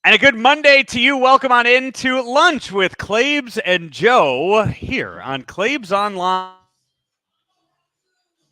And a good Monday to you. Welcome on into lunch with Claibs and Joe here on Claibs Online,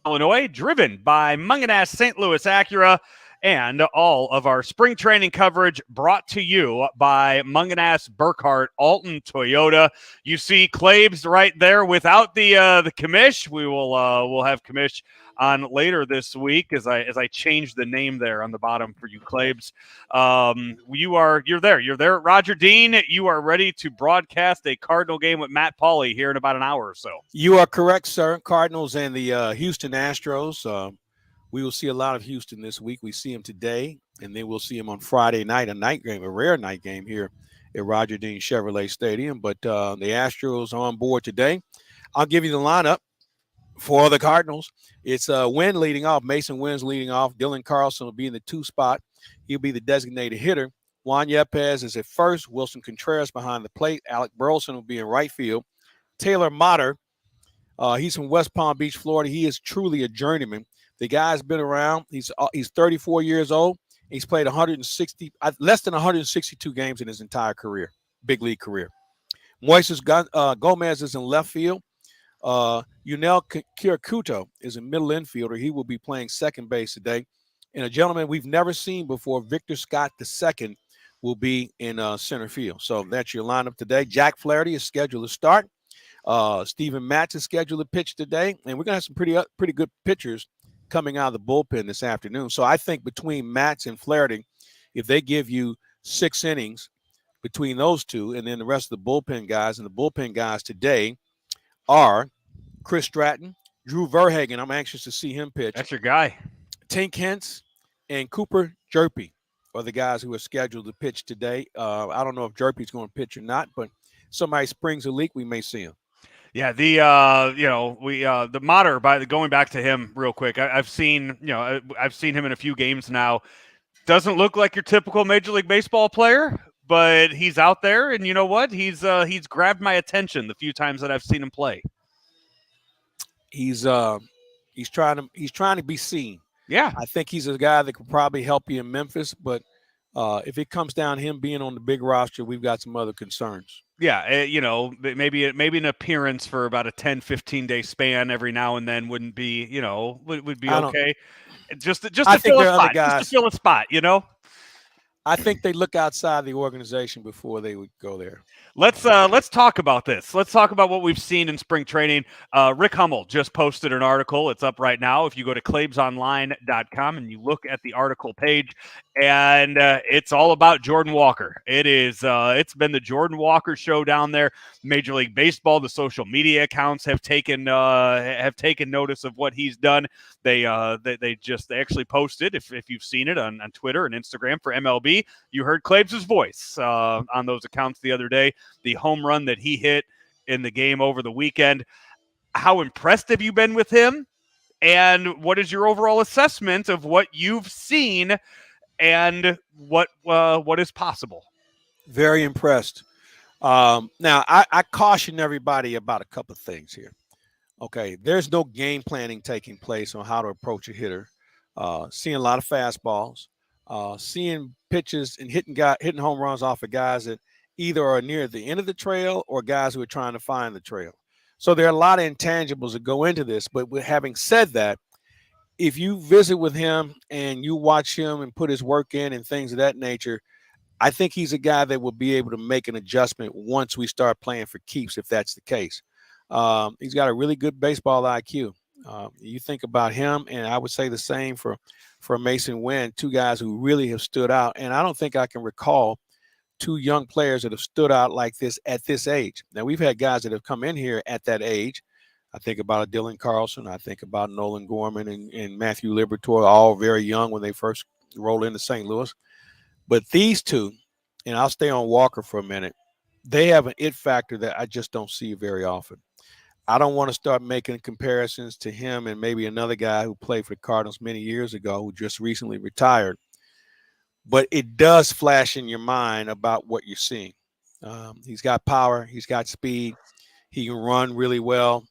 Illinois, driven by Munganass St. Louis Acura, and all of our spring training coverage brought to you by Munganass Burkhart Alton Toyota. You see Claibs right there without the commish. We'll have commish on later this week as I change the name there on the bottom for you, Claibs. You're there at Roger Dean. You are ready to broadcast a Cardinal game with Matt Pauley here in about an hour or so. You are correct, sir. Cardinals and the Houston Astros. We will see a lot of Houston this week. We see them today, and then we'll see them on Friday night, a night game, a rare night game here at Roger Dean Chevrolet Stadium. But the Astros are on board today. I'll give you the lineup for the Cardinals. It's Wynn leading off. Mason Wynn's leading off. Dylan Carlson will be in the 2 spot. He'll be the designated hitter. Juan Yepez is at first. Wilson Contreras behind the plate. Alec Burleson will be in right field. Taylor Motter, he's from West Palm Beach, Florida. He is truly a journeyman. The guy's been around. He's 34 years old. He's played less than 162 games in his entire career, big league career. Moises Gomez is in left field. Yunel Kirakuto is a middle infielder. He will be playing second base today. And a gentleman we've never seen before, Victor Scott II, will be in center field. So that's your lineup today. Jack Flaherty is scheduled to start. Steven Matz is scheduled to pitch today. And we're going to have some pretty good pitchers coming out of the bullpen this afternoon. So I think between Matz and Flaherty, if they give you 6 innings between those two, and then the rest of the bullpen guys, and the bullpen guys today are Chris Stratton, Drew Verhagen. I'm anxious to see him pitch. That's your guy. Tink Hintz and Cooper Jerpy are the guys who are scheduled to pitch today. I don't know if Jerpy's going to pitch or not, but somebody springs a leak, we may see him. Yeah, the Motter, going back to him real quick. I've seen him in a few games now. Doesn't look like your typical Major League Baseball player, but he's out there, and you know what? He's grabbed my attention the few times that I've seen him play. He's trying to be seen. Yeah, I think he's a guy that could probably help you in Memphis, but if it comes down to him being on the big roster, we've got some other concerns. Yeah, maybe an appearance for about a 10, 15-day span every now and then wouldn't be, would be okay. Just to fill a spot, I think they look outside the organization before they would go there. Let's talk about this. Let's talk about what we've seen in spring training. Rick Hummel just posted an article. It's up right now. If you go to claibsonline.com and you look at the article page, and it's all about Jordan Walker. It's been the Jordan Walker show down there. Major League Baseball, the social media accounts have taken notice of what he's done. They actually posted, if you've seen it on Twitter and Instagram for MLB, you heard Claibs' voice on those accounts the other day. The home run that he hit in the game over the weekend. How impressed have you been with him? And what is your overall assessment of what you've seen and what is possible? Very impressed. Now, I caution everybody about a couple of things here. Okay, there's no game planning taking place on how to approach a hitter. Seeing a lot of fastballs, seeing pitches and hitting home runs off of guys that either are near the end of the trail or guys who are trying to find the trail. So there are a lot of intangibles that go into this. But with having said that, if you visit with him and you watch him and put his work in and things of that nature, I think he's a guy that will be able to make an adjustment once we start playing for keeps, if that's the case. He's got a really good baseball IQ. You think about him, and I would say the same for Mason Wynn, 2 guys who really have stood out. And I don't think I can recall 2 young players that have stood out like this at this age. Now, we've had guys that have come in here at that age. I think about Dylan Carlson. I think about Nolan Gorman and Matthew Liberatore, all very young when they first rolled into St. Louis. But these 2, and I'll stay on Walker for a minute, they have an it factor that I just don't see very often. I don't want to start making comparisons to him and maybe another guy who played for the Cardinals many years ago who just recently retired. But it does flash in your mind about what you're seeing. He's got power. He's got speed. He can run really well.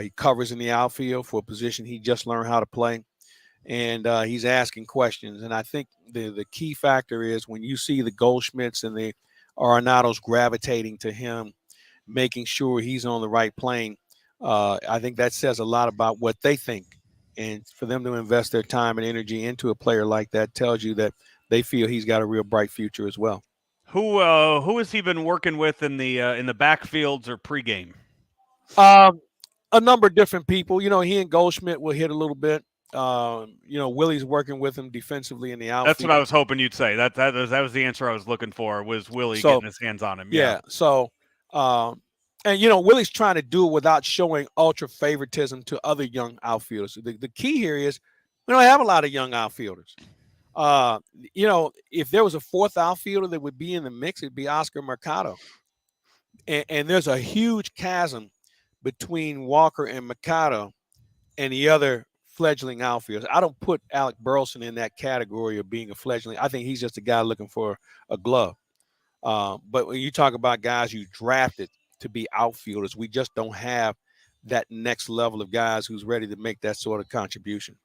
He covers in the outfield for a position he just learned how to play. and he's asking questions. And I think the key factor is when you see the Goldschmidts and the Arenados gravitating to him, making sure he's on the right plane. I think that says a lot about what they think. And for them to invest their time and energy into a player like that tells you that they feel he's got a real bright future as well. Who has he been working with in the backfields or pregame? Um, a number of different people. He and Goldschmidt will hit a little bit. Willie's working with him defensively in the That's outfield. what I was hoping you'd say. That was the answer I was looking for. Was Willie So getting his hands on him? Yeah. yeah, so and Willie's trying to do it without showing ultra favoritism to other young outfielders. The key here is we don't have a lot of young outfielders. If there was a fourth outfielder that would be in the mix, it'd be Oscar Mercado. And there's a huge chasm between Walker and Mercado and the other fledgling outfielders. I don't put Alec Burleson in that category of being a fledgling. I think he's just a guy looking for a glove. But when you talk about guys you drafted to be outfielders, we just don't have that next level of guys who's ready to make that sort of contribution.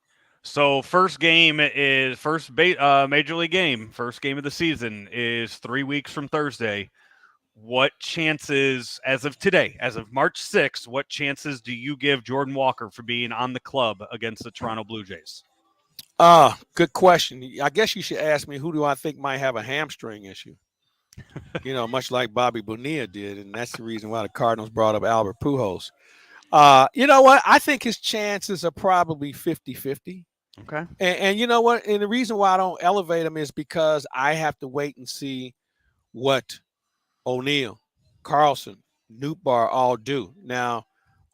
So first game is major league game. First game of the season is 3 weeks from Thursday. What chances, as of today, as of March 6th, what chances do you give Jordan Walker for being on the club against the Toronto Blue Jays? Good question. I guess you should ask me who do I think might have a hamstring issue. Much like Bobby Bonilla did, and that's the reason why the Cardinals brought up Albert Pujols. You know what? I think his chances are probably 50-50. Okay. And you know what? And the reason why I don't elevate him is because I have to wait and see what O'Neill, Carlson, Nootbaar all do. Now,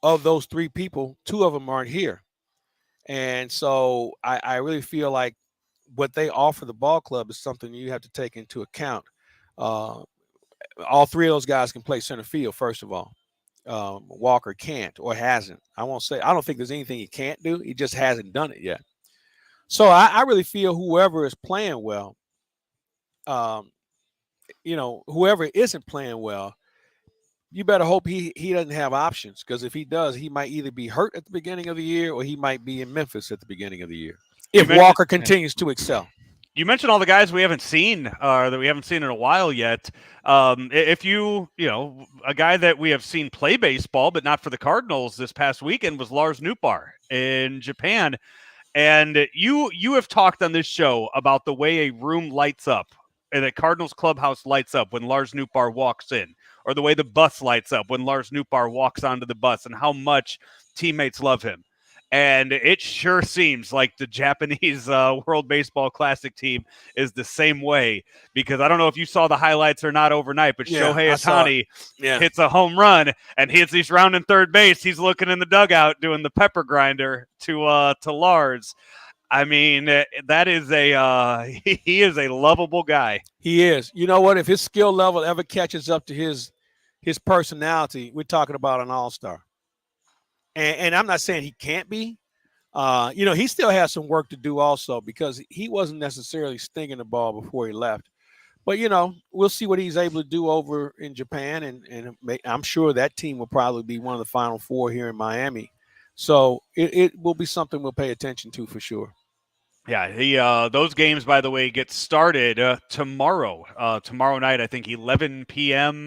of those three people, two of them aren't here. And so I really feel like what they offer the ball club is something you have to take into account. All three of those guys can play center field, first of all. Walker can't or hasn't. I don't think there's anything he can't do. He just hasn't done it yet. So I really feel whoever is playing well, whoever isn't playing well, you better hope he doesn't have options, because if he does, he might either be hurt at the beginning of the year or he might be in Memphis at the beginning of the year if Walker continues to excel. You mentioned all the guys we haven't seen that we haven't seen in a while yet. If a guy that we have seen play baseball, but not for the Cardinals this past weekend, was Lars Nootbaar in Japan. And you have talked on this show about the way a room lights up and the Cardinals clubhouse lights up when Lars Nootbaar walks in, or the way the bus lights up when Lars Nootbaar walks onto the bus, and how much teammates love him. And it sure seems like the Japanese World Baseball Classic team is the same way, because I don't know if you saw the highlights or not overnight, but Shohei Ohtani hits a home run, and he's rounding third base. He's looking in the dugout doing the pepper grinder to Lars. I mean, that is he is a lovable guy. He is. You know what? If his skill level ever catches up to his personality, we're talking about an all-star. And I'm not saying he can't be. He still has some work to do also, because he wasn't necessarily stinging the ball before he left. But, we'll see what he's able to do over in Japan. And I'm sure that team will probably be one of the Final Four here in Miami. So it will be something we'll pay attention to for sure. Yeah, those games, by the way, get started tomorrow. Tomorrow night, I think 11 p.m.,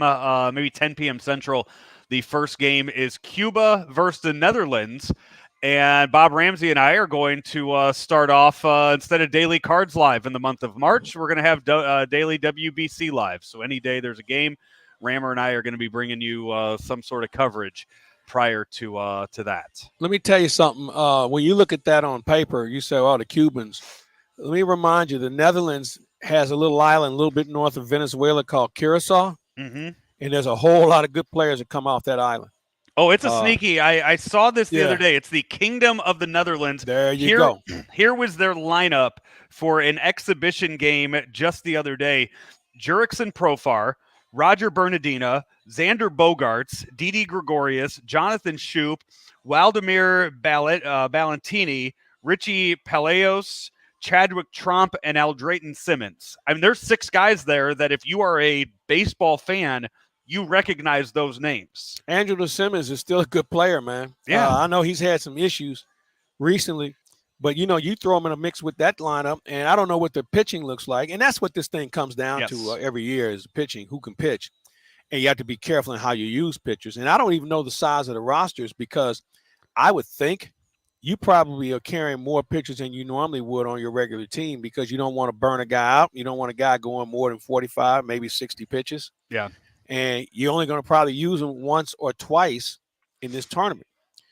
maybe 10 p.m. Central. The first game is Cuba versus the Netherlands. And Bob Ramsey and I are going to start off, instead of Daily Cards Live in the month of March, we're going to have Daily WBC Live. So any day there's a game, Rammer and I are going to be bringing you some sort of coverage prior to that. Let me tell you something. When you look at that on paper, you say, oh, the Cubans. Let me remind you, the Netherlands has a little island a little bit north of Venezuela called Curacao. Mm-hmm. And there's a whole lot of good players that come off that island. Oh, it's a sneaky. I saw this the other day. It's the Kingdom of the Netherlands. There you go. Here was their lineup for an exhibition game just the other day. Jurickson Profar, Roger Bernardina, Xander Bogaerts, Didi Gregorius, Jonathan Shoup, Waldemir Ballantini, Richie Paleos, Chadwick Tromp, and Aldrayton Simmons. I mean, there's 6 guys there that if you are a baseball fan, you recognize those names. Andrew Simmons is still a good player, man. Yeah. I know he's had some issues recently, But you throw them in a mix with that lineup, and I don't know what their pitching looks like. And that's what this thing comes down to Yes. every year is pitching, who can pitch. And you have to be careful in how you use pitchers. And I don't even know the size of the rosters because I would think you probably are carrying more pitchers than you normally would on your regular team because you don't want to burn a guy out. You don't want a guy going more than 45, maybe 60 pitches. Yeah. And you're only going to probably use them once or twice in this tournament.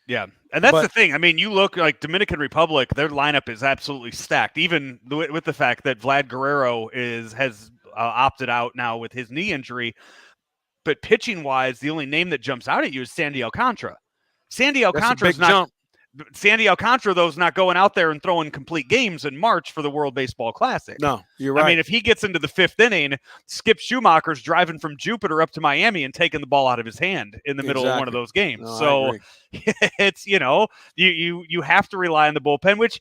Yeah, and that's But the thing. I mean, you look like Dominican Republic; their lineup is absolutely stacked. Even with the fact that Vlad Guerrero has opted out now with his knee injury, but pitching wise, the only name that jumps out at you is Sandy Alcantara. Sandy that's a Alcantara is big not. jump. Sandy Alcantara, though, is not going out there and throwing complete games in March for the World Baseball Classic. No, you're right. I mean, if he gets into the fifth inning, Skip Schumacher's driving from Jupiter up to Miami and taking the ball out of his hand in the middle of one of those games. No, so it's, you have to rely on the bullpen, which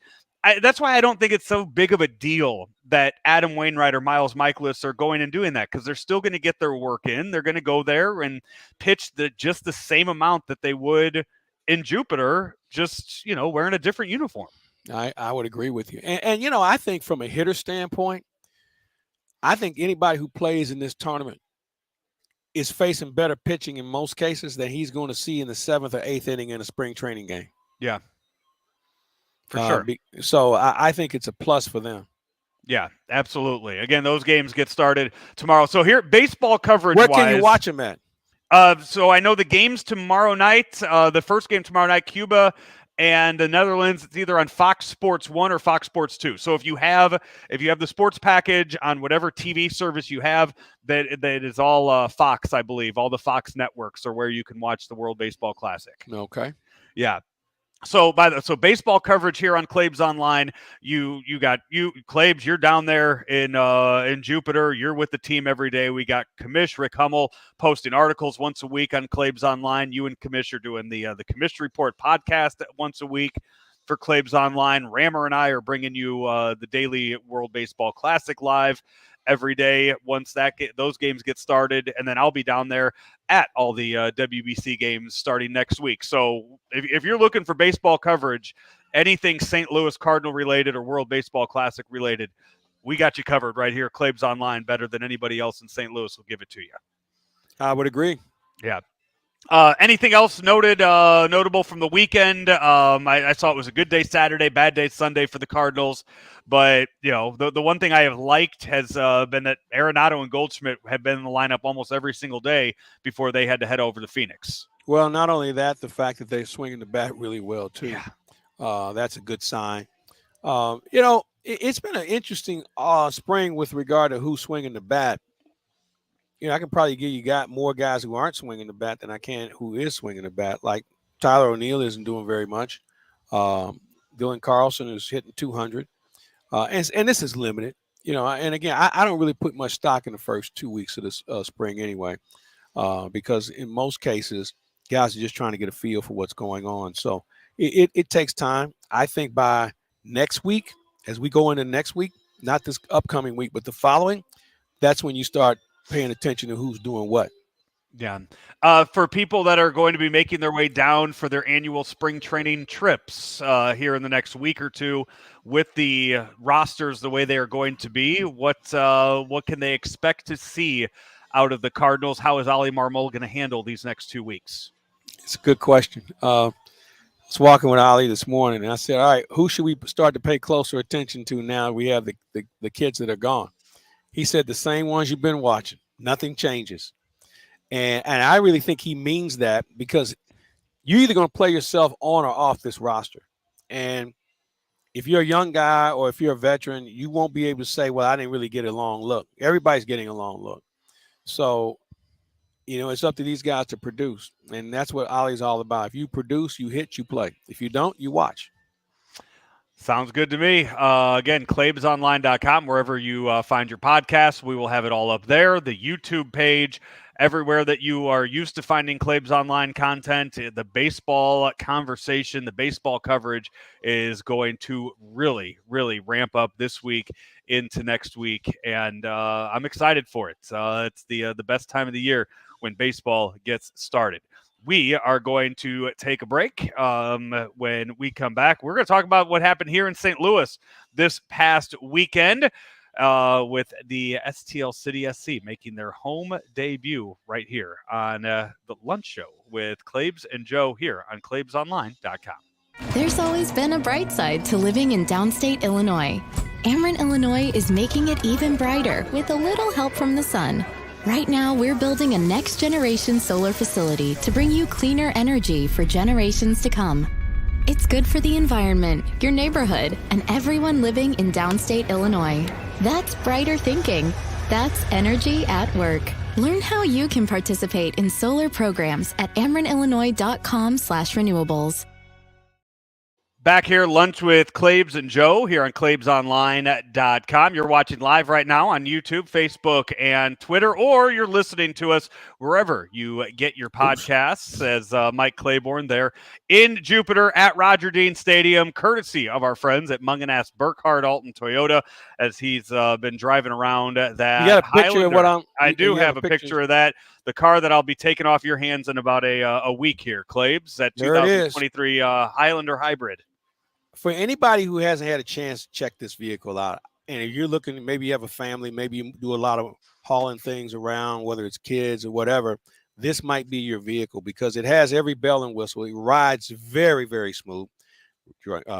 that's why I don't think it's so big of a deal that Adam Wainwright or Miles Michaelis are going and doing that because they're still going to get their work in. They're going to go there and pitch just the same amount that they would in Jupiter, just, wearing a different uniform. I would agree with you. And I think from a hitter standpoint, I think anybody who plays in this tournament is facing better pitching in most cases than he's going to see in the 7th or 8th inning in a spring training game. Yeah, for sure. So I think it's a plus for them. Yeah, absolutely. Again, those games get started tomorrow. So here, baseball coverage. Where can you watch them at? So I know the games tomorrow night. The first game tomorrow night, Cuba and the Netherlands. It's either on Fox Sports 1 or Fox Sports 2. So if you have the sports package on whatever TV service you have, that is all Fox, I believe. All the Fox networks are where you can watch the World Baseball Classic. Okay. Yeah. So baseball coverage here on Claibs Online. You Claibs, you're down there in Jupiter. You're with the team every day. We got Commish Rick Hummel posting articles once a week on Claibs Online. You and Commish are doing the Commish Report podcast once a week for Claibs Online. Rammer and I are bringing you the daily World Baseball Classic live every day once those games get started, and then I'll be down there at all the WBC games starting next week. So if you're looking for baseball coverage, anything St. Louis Cardinal related or World Baseball Classic related, we got you covered right here. Claibs Online, better than anybody else in St. Louis will give it to you. I would agree. Yeah. Anything else notable from the weekend? I saw it was a good day Saturday, bad day Sunday for the Cardinals. But, the one thing I have liked has been that Arenado and Goldschmidt have been in the lineup almost every single day before they had to head over to Phoenix. Well, not only that, the fact that they're swinging the bat really well, too. Yeah. That's a good sign. It's been an interesting spring with regard to who's swinging the bat. I can probably give you more guys who aren't swinging the bat than I can who is swinging the bat. Like Tyler O'Neill isn't doing very much. Dylan Carlson is hitting 200. And this is limited, and again, I don't really put much stock in the first 2 weeks of this spring anyway, because in most cases, guys are just trying to get a feel for what's going on. So it takes time. I think by next week, as we go into next week, not this upcoming week, but the following, that's when you start paying attention to who's doing what. Yeah. For people that are going to be making their way down for their annual spring training trips here in the next week or two, with the rosters the way they are going to be, what can they expect to see out of the Cardinals? How is Ollie Marmol going to handle these next 2 weeks? It's a good question. I was walking with Ollie this morning, and I said, all right, who should we start to pay closer attention to now we have the kids that are gone? He said the same ones you've been watching. Nothing changes. And I really think he means that because you're either going to play yourself on or off this roster. And if you're a young guy or if you're a veteran, you won't be able to say, well, I didn't really get a long look. Everybody's getting a long look. So, it's up to these guys to produce. And that's what Ollie's all about. If you produce, you hit, you play. If you don't, you watch. Sounds good to me. Again, claibsonline.com, wherever you find your podcasts, we will have it all up there. The YouTube page, everywhere that you are used to finding Claibs Online content. The baseball conversation, the baseball coverage is going to really, really ramp up this week into next week, and I'm excited for it. It's the best time of the year when baseball gets started. We are going to take a break. When we come back, we're going to talk about what happened here in St. Louis this past weekend with the STL City SC making their home debut right here on the lunch show with Claibs and Joe here on claibsonline.com. There's always been a bright side to living in downstate Illinois. Ameren, Illinois is making it even brighter with a little help from the sun. Right now, we're building a next-generation solar facility to bring you cleaner energy for generations to come. It's good for the environment, your neighborhood, and everyone living in downstate Illinois. That's brighter thinking. That's energy at work. Learn how you can participate in solar programs at amerenillinois.com/renewables. Back here, lunch with Claibs and Joe here on claibsonline.com. You're watching live right now on YouTube, Facebook, and Twitter, or you're listening to us wherever you get your podcasts as Mike Claiborne there in Jupiter at Roger Dean Stadium, courtesy of our friends at Munganast Burkhardt Alton Toyota, as he's been driving around that You got a picture Highlander. of what I do you have a picture of that. The car that I'll be taking off your hands in about a week here, Claibs, that There it is. 2023 Highlander Hybrid. For anybody who hasn't had a chance to check this vehicle out, and if you're looking, maybe you have a family, maybe you do a lot of hauling things around, whether it's kids or whatever, this might be your vehicle because it has every bell and whistle. It rides very, very smooth.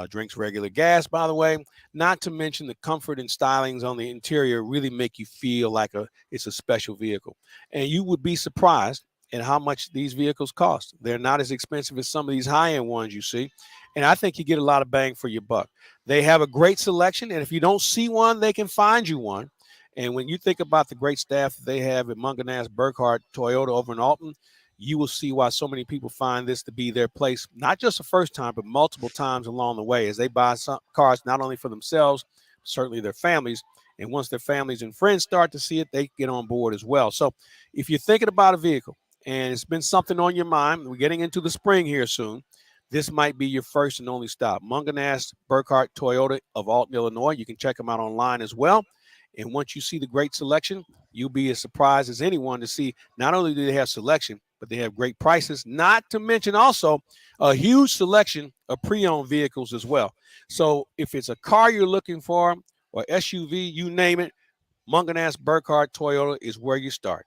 Drinks regular gas, by the way. Not to mention the comfort and stylings on the interior really make you feel like it's a special vehicle. And you would be surprised at how much these vehicles cost. They're not as expensive as some of these high-end ones you see. And I think you get a lot of bang for your buck. They have a great selection, and if you don't see one, they can find you one. And when you think about the great staff that they have at Munganast Burkhardt Toyota over in Alton, you will see why so many people find this to be their place, not just the first time, but multiple times along the way as they buy some cars not only for themselves, certainly their families. And once their families and friends start to see it, they get on board as well. So if you're thinking about a vehicle and it's been something on your mind, we're getting into the spring here soon, this might be your first and only stop. Munganast Burkhardt Toyota of Alton, Illinois. You can check them out online as well. And once you see the great selection, you'll be as surprised as anyone to see not only do they have selection, but they have great prices, not to mention also a huge selection of pre-owned vehicles as well. So if it's a car you're looking for or SUV, you name it, Munganast Burkhardt Toyota is where you start.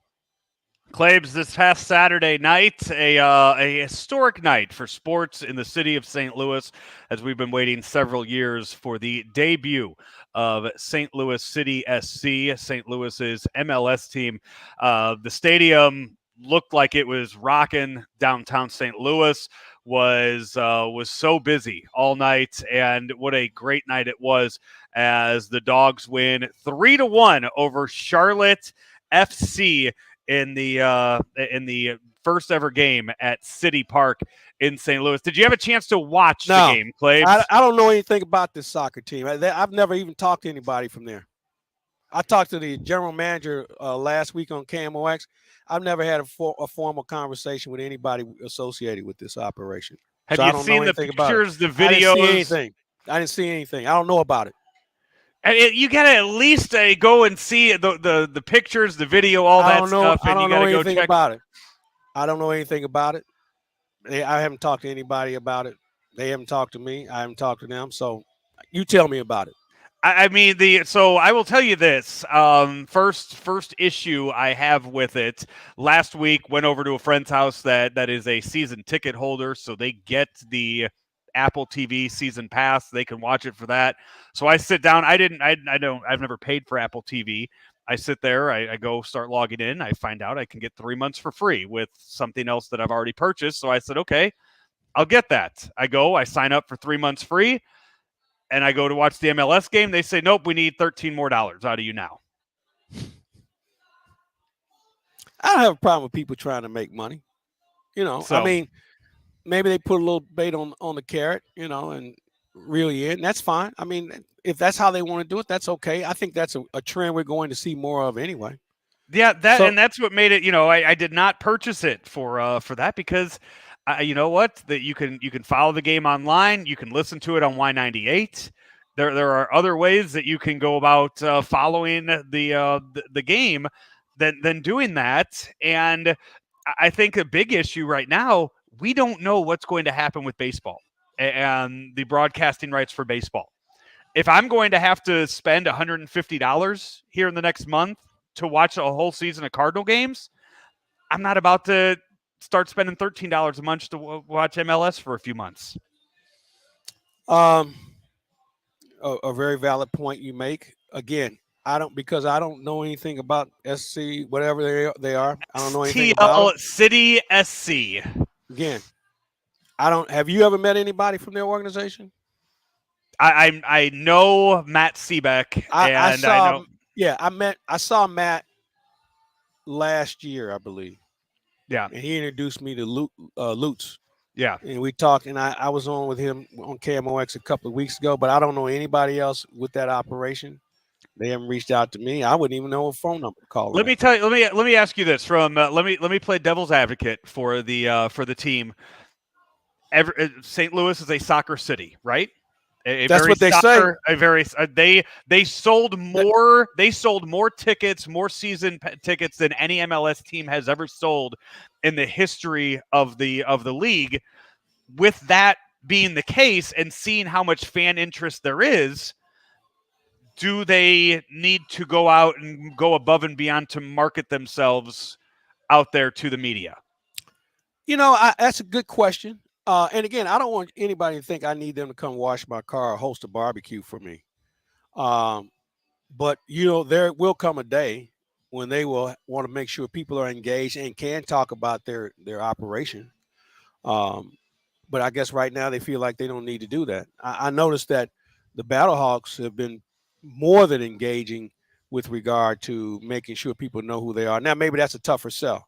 Claibs, this past Saturday night, a historic night for sports in the city of St. Louis, as we've been waiting several years for the debut of St. Louis City SC, St. Louis's MLS team. The stadium looked like it was rocking. Downtown St. Louis was so busy all night, and what a great night it was as the Dogs win 3-1 over Charlotte FC in the first ever game at City Park in St. Louis. Did you have a chance to watch the game, Clay? I don't know anything about this soccer team. I've never even talked to anybody from there. I talked to the general manager last week on KMOX. I've never had a formal conversation with anybody associated with this operation. Have you seen the pictures, the videos? I didn't see anything. I don't know about it. You got to at least go and see the pictures, the video, all that stuff. I don't know anything about it. I don't know anything about it. I haven't talked to anybody about it. They haven't talked to me. I haven't talked to them. So you tell me about it. I mean, so I will tell you this. First issue I have with it. Last week, went over to a friend's house that is a season ticket holder, so they get the Apple TV season pass. They can watch it for that. So I sit down. I've never paid for Apple TV. I sit there. I go start logging in. I find out I can get 3 months for free with something else that I've already purchased. So I said, okay, I'll get that. I sign up for 3 months free. And I go to watch the MLS game. They say, nope, we need $13 more out of you now. I don't have a problem with people trying to make money. I mean, maybe they put a little bait on the carrot, and reel you in. That's fine. I mean, if that's how they want to do it, that's okay. I think that's a trend we're going to see more of anyway. Yeah, and that's what made it. I did not purchase it for that because. You know what? That you can follow the game online. You can listen to it on Y98. There are other ways that you can go about following the game than doing that. And I think a big issue right now, we don't know what's going to happen with baseball and the broadcasting rights for baseball. If I'm going to have to spend $150 here in the next month to watch a whole season of Cardinal games, I'm not about to start spending $13 a month to watch MLS for a few months. A very valid point you make. Again, I don't know anything about SC, whatever they are. I don't know anything about STL it. City SC. Again, I don't. Have you ever met anybody from their organization? I know Matt Seebeck, I and I saw. know. Yeah, I saw Matt last year, I believe. Yeah, And he introduced me to Lutz. yeah. And we talked, and I was on with him on KMOX a couple of weeks ago, but I don't know anybody else with that operation. They haven't reached out to me. I wouldn't even know a phone number to call. Let me tell you. Let me ask you this. From let me play devil's advocate for the team. St. Louis is a soccer city, right? That's what they say. They sold more tickets, more season tickets than any MLS team has ever sold in the history of the league. With that being the case, and seeing how much fan interest there is, do they need to go out and go above and beyond to market themselves out there to the media? That's a good question. And again, I don't want anybody to think I need them to come wash my car or host a barbecue for me. But there will come a day when they will want to make sure people are engaged and can talk about their operation. But I guess right now they feel like they don't need to do that. I noticed that the Battlehawks have been more than engaging with regard to making sure people know who they are. Now, maybe that's a tougher sell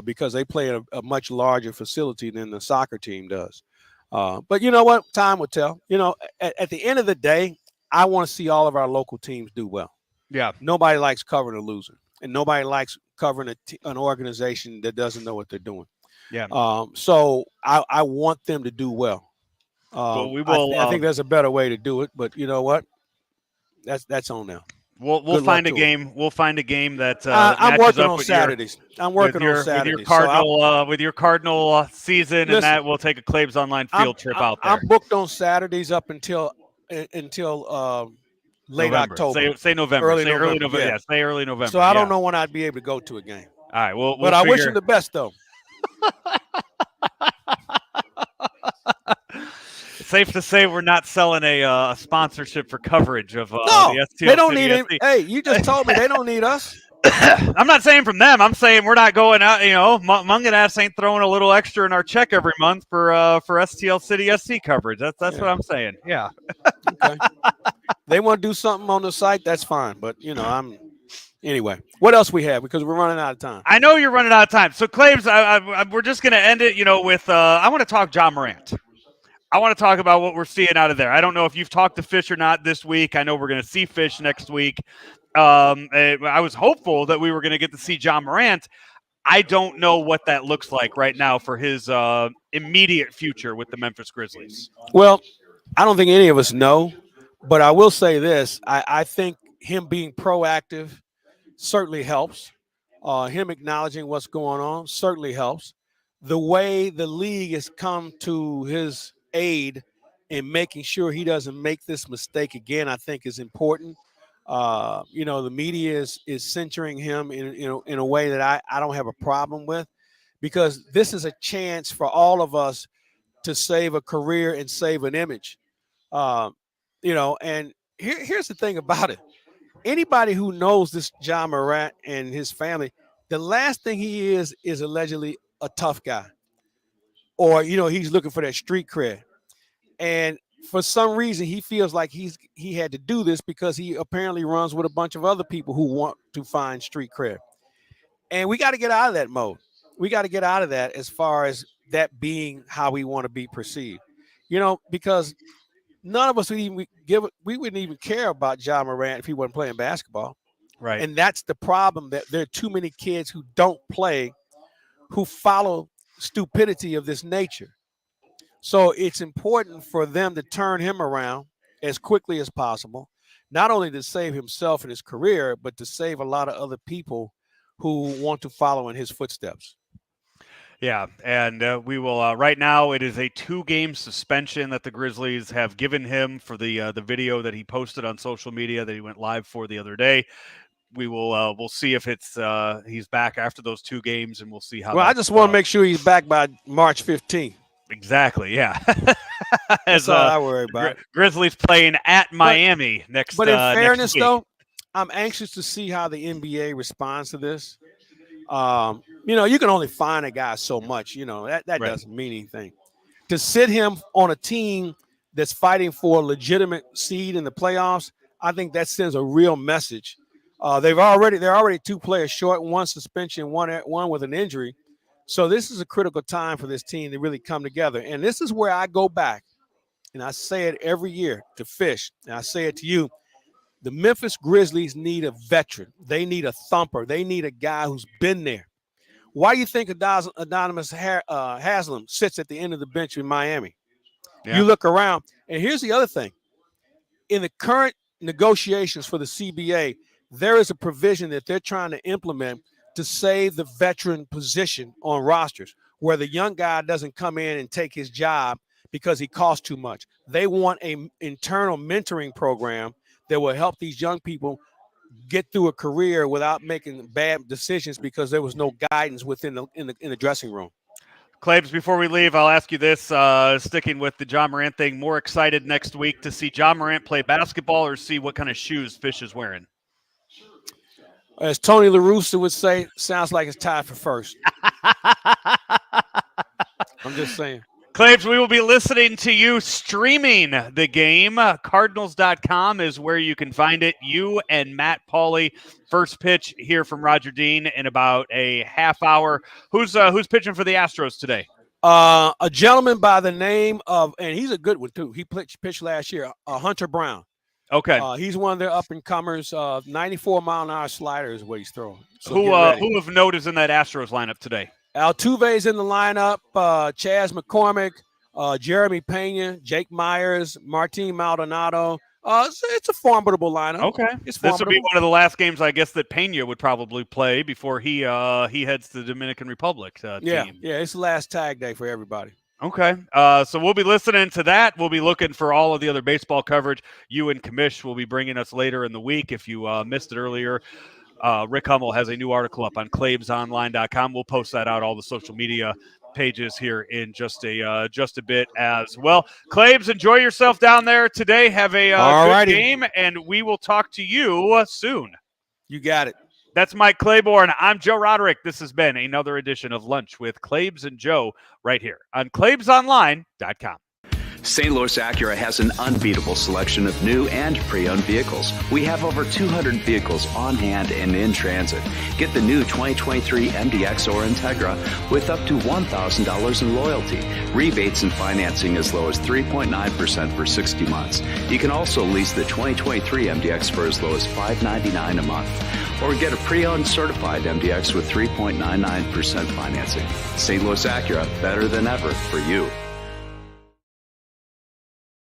because they play in a much larger facility than the soccer team does. But you know what? Time will tell. At the end of the day, I want to see all of our local teams do well. Yeah. Nobody likes covering a loser, and nobody likes covering an organization that doesn't know what they're doing. Yeah. So I want them to do well. Well, we will. I think there's a better way to do it, but you know what? That's on now. We'll find a game. We'll find a game that I'm matches working up on with Saturdays. I'm working on Saturdays. with your Cardinal season, listen, and that we'll take a Claibs Online field trip out there. I'm booked on Saturdays up until late November. October. Say November. Early say November. early November. Yeah. Yeah, say early November. So I don't know when I'd be able to go to a game. All right. We'll but I wish them the best, though. Safe to say we're not selling a sponsorship for coverage of no, the STL. They don't need it. Hey, you just told me they don't need us. I'm not saying from them. I'm saying we're not going out. Munganess ain't throwing a little extra in our check every month for STL City SC coverage. That's what I'm saying. Yeah. Okay. They want to do something on the site. That's fine. But anyway. What else we have? Because we're running out of time. I know you're running out of time. So Claibs, we're just going to end it. With I want to talk John Morant. I want to talk about what we're seeing out of there. I don't know if you've talked to Fish or not this week. I know we're going to see Fish next week. I was hopeful that we were going to get to see John Morant. I don't know what that looks like right now for his immediate future with the Memphis Grizzlies. Well, I don't think any of us know, but I will say this. I think him being proactive certainly helps. Him acknowledging what's going on certainly helps. The way the league has come to his aid in making sure he doesn't make this mistake again, I think is important. The media is censoring him in a way that I don't have a problem with, because this is a chance for all of us to save a career and save an image. And here's the thing about it. Anybody who knows this John Morant and his family, the last thing he is allegedly a tough guy, or he's looking for that street cred. And for some reason, he feels like he had to do this because he apparently runs with a bunch of other people who want to find street cred. And we got to get out of that mode. We got to get out of that as far as that being how we want to be perceived. Because none of us would even we wouldn't even care about John Morant if he wasn't playing basketball. Right. And that's the problem, that there are too many kids who don't play, who follow stupidity of this nature. So it's important for them to turn him around as quickly as possible, not only to save himself and his career, but to save a lot of other people who want to follow in his footsteps. Yeah, and we will. Right now, it is a 2-game suspension that the Grizzlies have given him for the video that he posted on social media that he went live for the other day. We will. We'll see if it's he's back after those 2 games, and we'll see how. Well, I just want to make sure he's back by March 15th. Exactly. Yeah. That's all I worry about. Grizzlies playing at Miami next. But in fairness, next week. though, I'm anxious to see how the NBA responds to this. You can only fine a guy so much. That Right. doesn't mean anything. To sit him on a team that's fighting for a legitimate seed in the playoffs, I think that sends a real message. They're already 2 players short, 1 suspension, one with an injury. So this is a critical time for this team to really come together. And this is where I go back, and I say it every year to Fish, and I say it to you. The Memphis Grizzlies need a veteran. They need a thumper. They need a guy who's been there. Why do you think Anonymous Haslam sits at the end of the bench in Miami? Yeah. You look around, and here's the other thing. In the current negotiations for the CBA, there is a provision that they're trying to implement to save the veteran position on rosters, where the young guy doesn't come in and take his job because he costs too much. They want an internal mentoring program that will help these young people get through a career without making bad decisions because there was no guidance within the dressing room. Claibs, before we leave, I'll ask you this, sticking with the John Morant thing, more excited next week to see John Morant play basketball or see what kind of shoes Fish is wearing? As Tony La Russa would say, sounds like it's tied for first. I'm just saying. Claibs, we will be listening to you streaming the game. Cardinals.com is where you can find it. You and Matt Pauley, first pitch here from Roger Dean in about a half hour. Who's pitching for the Astros today? A gentleman by the name of, and he's a good one too. He pitched last year, Hunter Brown. Okay. He's one of their up-and-comers. 94-mile-an-hour slider is what he's throwing. So who of note is in that Astros lineup today? Altuve's in the lineup. Chaz McCormick, Jeremy Pena, Jake Myers, Martin Maldonado. It's a formidable lineup. Okay. It's This would be one of the last games, I guess, that Pena would probably play before he heads to the Dominican Republic team. Yeah, it's the last tag day for everybody. Okay. So we'll be listening to that. We'll be looking for all of the other baseball coverage. You and Kamish will be bringing us later in the week. If you missed it earlier, Rick Hummel has a new article up on claibsonline.com. We'll post that out all the social media pages here in just a bit as well. Claibs, enjoy yourself down there today. Have a good game, and we will talk to you soon. You got it. That's Mike Claiborne. I'm Joe Roderick. This has been another edition of Lunch with Claibs and Joe right here on claibsonline.com. St. Louis Acura has an unbeatable selection of new and pre-owned vehicles. We have over 200 vehicles on hand and in transit. Get the new 2023 MDX or Integra with up to $1,000 in loyalty. Rebates and financing as low as 3.9% for 60 months. You can also lease the 2023 MDX for as low as $599 a month. Or get a pre-owned certified MDX with 3.99% financing. St. Louis Acura, better than ever for you.